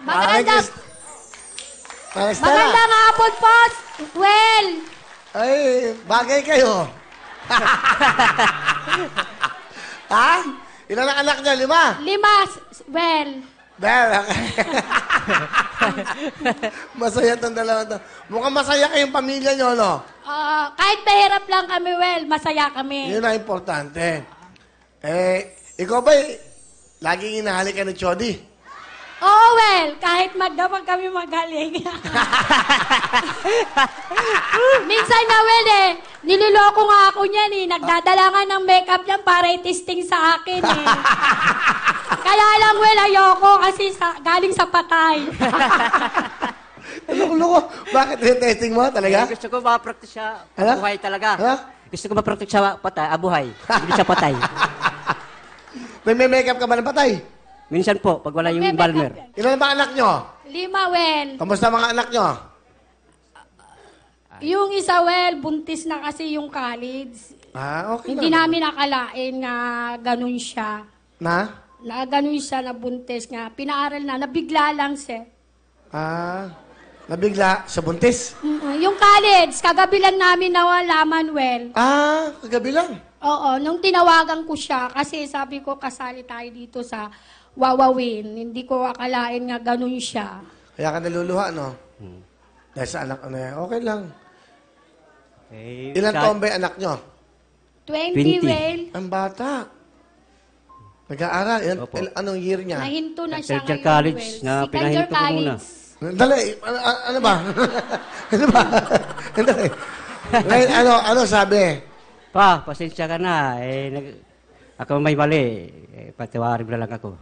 Magandang, Stella. magandang hapon po, Well. Ay, bagay kayo. Ha? Ilan ang anak niya? 5? 5, Well. Well, masaya itong dalawa to. Mukhang masaya kayong pamilya niyo, no? Kahit mahirap lang kami, Well, masaya kami. Yun ang importante. Ikaw ba, laging inahalik ka ni Chody? Oo, Well, kahit magdamag kami magaling. Minsan nga, Well, nililoko nga ako niyan, Nagdadala nga ng makeup niyan para i-testing sa akin, Kaya lang, Well, ayoko kasi galing sa patay. Loko-loko. Bakit testing mo talaga? Gusto ko ma-practice siya Ano? buhay talaga. Ano? Gusto ko ma-practice siya buhay. Hindi siya patay. May makeup ka ba ng patay? Minsan po, pag wala yung embalmer. Ilan ba anak nyo? 5, Well. Kamusta mga anak nyo? Yung isa, Well, buntis na kasi yung college. Okay Hindi lang. namin nakalain nga ganun siya. Na? Na ganun siya na buntis nga. Pinaaral na, nabigla lang siya. Nabigla sa buntis? Yung college, kagabi lang namin nawalaman, Well. Kagabi lang. Oo, nung tinawagan ko siya, kasi sabi ko kasali tayo dito sa Wawawin. Hindi ko akalain nga ganun siya. Kaya ka naluluha, no? Dahil sa anak, okay lang. Ilan taon ba yung anak nyo? 20, 20. Well. Ang bata. Nag-aaral. Opo. Anong year niya? Nahinto na siya Third year ngayon, college, Well. na Second year pinahinto ko college. muna. Dali, ano ba? Ano ba? Dali. Ngayon, ano sabi? Pasensya ka na. Ako may mali. Patawarin mo na lang ako.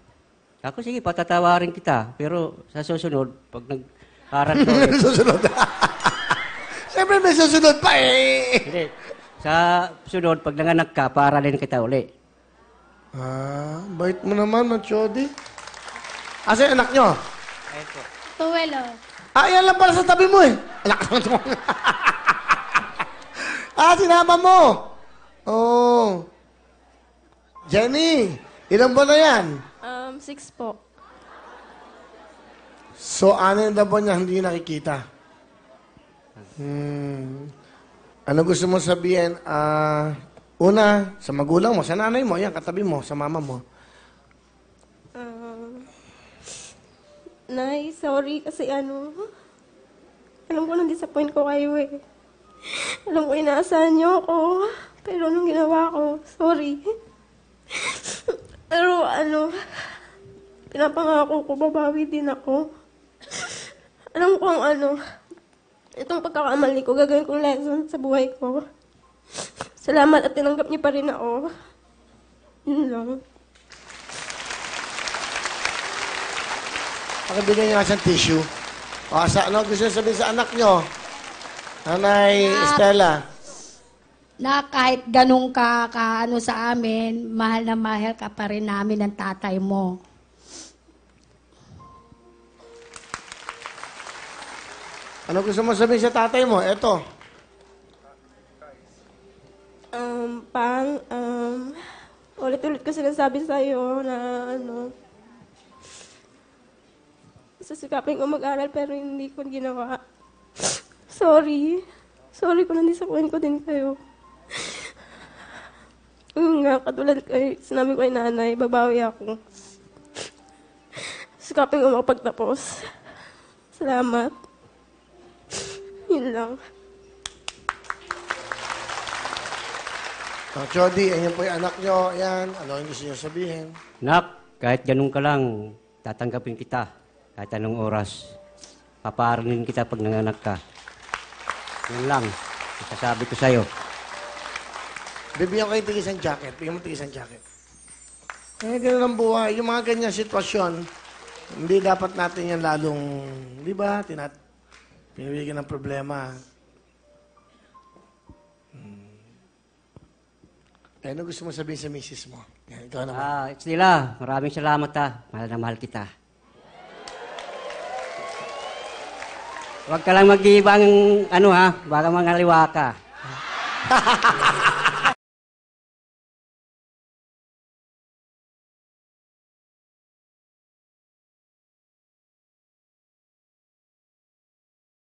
Ako, sige, patatawarin kita. Pero sa susunod, pag nag-aral ko ulit. Susunod. Siyempre may susunod pa Hindi. Sa susunod, pag nanganak ka, paaralin kita uli. Bait mo naman, Chody. Asa yung anak nyo? Ayun po. So, well, Yan lang pala sa tabi mo Anak ko ito. Sinama mo. Jenny, ilang buwan na yan? 6 po. So, 6 na buwan niya hindi nakikita. Ano gusto mo sabihin? Una, sa magulang mo, sa nanay mo, yan, katabi mo, sa mama mo. Nay, sorry kasi alam ko na-disappoint ko kayo Alam ko inaasahan niyo ako. Pero anong ginawa ko, sorry. Pero pinapangako ko, babawi din ako. Alam ko itong pagkakamali ko, gagawin kong lesson sa buhay ko. Salamat at tinanggap niyo pa rin ako. Yun lang. Pakibigyan niyo nga siyang tissue. Ano gusto niyo sabihin sa anak niyo? Nanay Stella. na kahit ganun ka sa amin, mahal na mahal ka pa rin namin ng tatay mo. Ano gusto mo sabihin sa tatay mo? Eto. Ulit-ulit ko sinasabi sa'yo na sasikapin ko mag-aral pero hindi ko ginawa. Sorry. Sorry kung nandisappoint ko din kayo. Katulad kay sinabi ko kay nanay, babawi ako. Sikapin ko makapagtapos. Salamat. Yun lang. Chody, ayan po yung anak nyo. Ayan, ano yung gusto nyo sabihin? Nak, kahit ganun ka lang, tatanggapin kita. Kahit anong oras. Papaaranin kita pag nanganak ka. Yun lang. Isasabi ko sa'yo. Bibigyan ko yung tigisang jacket. Bigyan mo tigisang jacket. Ganun ang buhay. Yung mga ganyan sitwasyon, hindi dapat natin yan lalong, di ba, pinibigyan ng problema. Ano gusto mo sabihin sa misis mo? Yan, ikaw naman. Stella, maraming salamat Mahal na mahal kita. Huwag ka lang mag-iibang baka mangaliwa ka.